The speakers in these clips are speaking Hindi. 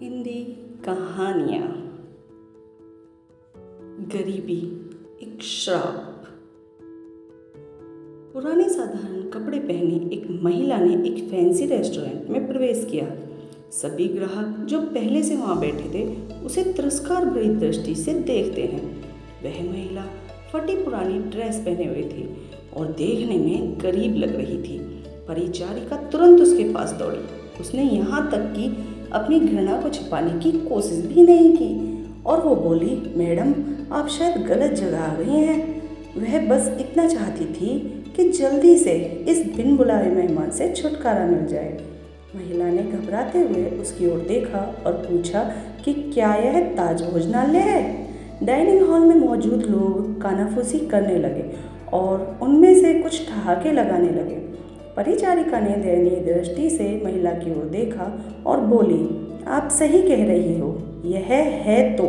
हिंदी कहानियाँ। गरीबी एक श्राप। पुराने साधारण कपड़े पहने एक महिला ने एक फैंसी रेस्टोरेंट में प्रवेश किया। सभी ग्राहक जो पहले से वहाँ बैठे थे उसे तिरस्कार भरी दृष्टि से देखते हैं। वह महिला फटी पुरानी ड्रेस पहने हुई थी और देखने में गरीब लग रही थी। परिचारिका तुरंत उसके पास दौड़ी। उसने यहाँ तक कि अपनी घृणा को छिपाने की कोशिश भी नहीं की और वो बोली, मैडम आप शायद गलत जगह आ गई हैं। वह बस इतना चाहती थी कि जल्दी से इस बिन बुलाए मेहमान से छुटकारा मिल जाए। महिला ने घबराते हुए उसकी ओर देखा और पूछा कि क्या यह ताज भोजनालय है। डाइनिंग हॉल में मौजूद लोग कानाफूसी करने लगे और उनमें से कुछ ठहाके लगाने लगे। परिचारिका ने दयनीय दृष्टि से महिला की ओर देखा और बोली, आप सही कह रही हो, यह है तो,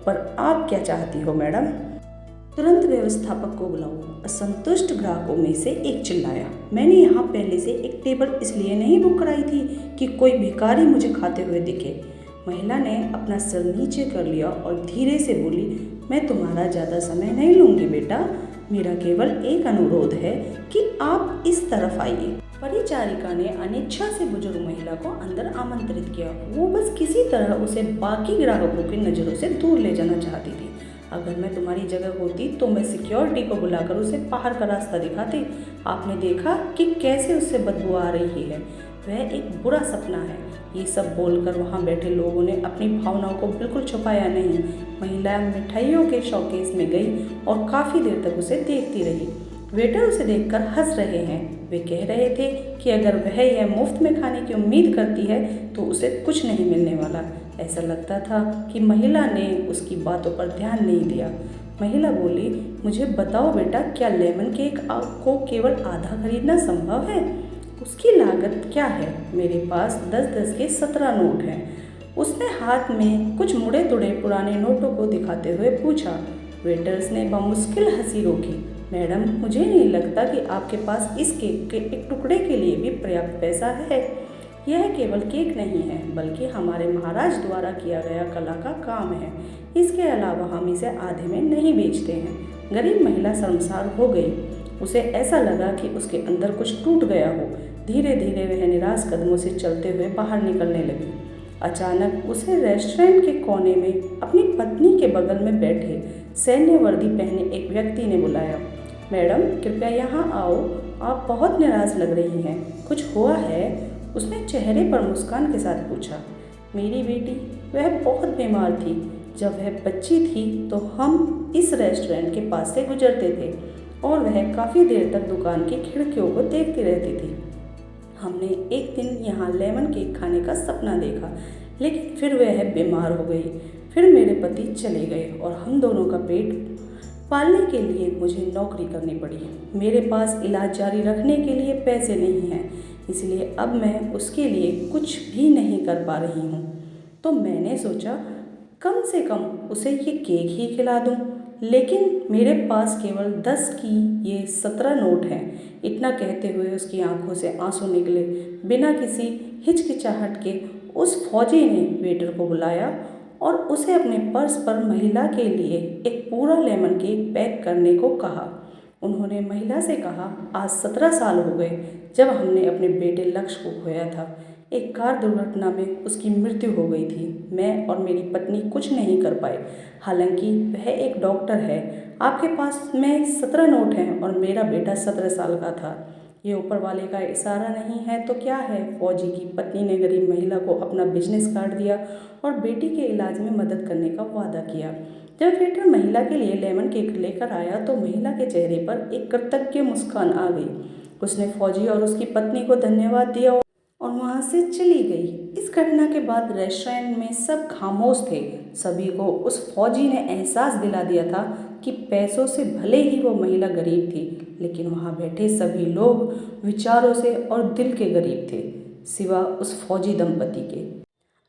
पर आप क्या चाहती हो मैडम? तुरंत व्यवस्थापक को बुलाओ। असंतुष्ट ग्राहकों में से एक चिल्लाया, मैंने यहाँ पहले से एक टेबल इसलिए नहीं बुक कराई थी कि कोई भिखारी मुझे खाते हुए दिखे। महिला ने अपना सिर नीचे कर लिया और धीरे से बोली, मैं तुम्हारा ज़्यादा समय नहीं लूँगी बेटा, मेरा केवल एक अनुरोध है कि आप इस तरफ आइए। परिचारिका ने अनिच्छा से बुजुर्ग महिला को अंदर आमंत्रित किया। वो बस किसी तरह उसे बाकी ग्राहकों की नज़रों से दूर ले जाना चाहती थी। अगर मैं तुम्हारी जगह होती तो मैं सिक्योरिटी को बुलाकर उसे बाहर का रास्ता दिखाती। आपने देखा कि कैसे उससे बदबू आ रही है, वह एक बुरा सपना है। ये सब बोलकर वहाँ बैठे लोगों ने अपनी भावनाओं को बिल्कुल छुपाया नहीं। महिला मिठाइयों के शौकेस में गई और काफ़ी देर तक उसे देखती रही। वेटर उसे देखकर हंस रहे हैं। वे कह रहे थे कि अगर वह यह मुफ्त में खाने की उम्मीद करती है तो उसे कुछ नहीं मिलने वाला। ऐसा लगता था कि महिला ने उसकी बातों पर ध्यान नहीं दिया। महिला बोली, मुझे बताओ बेटा, क्या लेमन केक को केवल आधा खरीदना संभव है? उसकी लागत क्या है? मेरे पास 10-10 के 17 नोट हैं। उसने हाथ में कुछ मुड़े तुड़े पुराने नोटों को दिखाते हुए पूछा। वेटर्स ने बमुश्किल हंसी रोकी। मैडम, मुझे नहीं लगता कि आपके पास इस केक के एक टुकड़े के लिए भी पर्याप्त पैसा है। यह केवल केक नहीं है बल्कि हमारे महाराज द्वारा किया गया कला का काम है। इसके अलावा हम इसे आधे में नहीं बेचते हैं। गरीब महिला शर्मसार हो गई। उसे ऐसा लगा कि उसके अंदर कुछ टूट गया हो। धीरे धीरे वह निराश कदमों से चलते हुए बाहर निकलने लगी। अचानक उसे रेस्टोरेंट के कोने में अपनी पत्नी के बगल में बैठे सैन्य वर्दी पहने एक व्यक्ति ने बुलाया। मैडम, कृपया यहाँ आओ, आप बहुत निराश लग रही हैं, कुछ हुआ है? उसने चेहरे पर मुस्कान के साथ पूछा। मेरी बेटी, वह बहुत बीमार थी। जब वह बच्ची थी तो हम इस रेस्टोरेंट के पास से गुजरते थे और वह काफ़ी देर तक दुकान की खिड़कियों को देखती रहती थी। हमने एक दिन यहाँ लेमन केक खाने का सपना देखा, लेकिन फिर वह बीमार हो गई। फिर मेरे पति चले गए और हम दोनों का पेट पालने के लिए मुझे नौकरी करनी पड़ी। मेरे पास इलाज जारी रखने के लिए पैसे नहीं हैं, इसलिए अब मैं उसके लिए कुछ भी नहीं कर पा रही हूँ। तो मैंने सोचा कम से कम उसे ये केक ही खिला दूँ, लेकिन मेरे पास केवल 10 की ये 17 नोट हैं। इतना कहते हुए उसकी आंखों से आंसू निकले। बिना किसी हिचकिचाहट के उस फौजी ने वेटर को बुलाया और उसे अपने पर्स पर महिला के लिए एक पूरा लेमन केक पैक करने को कहा। उन्होंने महिला से कहा, आज 17 साल हो गए जब हमने अपने बेटे लक्ष्य को खोया था। एक कार दुर्घटना में उसकी मृत्यु हो गई थी। मैं और मेरी पत्नी कुछ नहीं कर पाए, हालांकि वह एक डॉक्टर है। आपके पास में 17 नोट हैं और मेरा बेटा 17 साल का था। ये ऊपर वाले का इशारा नहीं है तो क्या है? फौजी की पत्नी ने गरीब महिला को अपना बिजनेस कार्ड दिया और बेटी के इलाज में मदद करने का वादा किया। जब वेटर महिला के लिए लेमन केक लेकर आया तो महिला के चेहरे पर एक कृतज्ञ मुस्कान आ गई। उसने फौजी और उसकी पत्नी को धन्यवाद दिया और वहाँ से चली गई। इस घटना के बाद रेस्टोरेंट में सब खामोश थे। सभी को उस फौजी ने एहसास दिला दिया था कि पैसों से भले ही वो महिला गरीब थी, लेकिन वहाँ बैठे सभी लोग विचारों से और दिल के गरीब थे, सिवा उस फौजी दंपति के।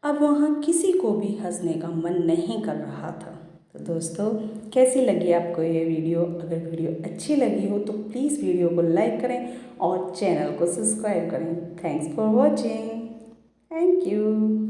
अब वहाँ किसी को भी हंसने का मन नहीं कर रहा था। तो दोस्तों, कैसी लगी आपको ये वीडियो? अगर वीडियो अच्छी लगी हो तो प्लीज़ वीडियो को लाइक करें और चैनल को सब्सक्राइब करें। Thanks for watching. Thank you.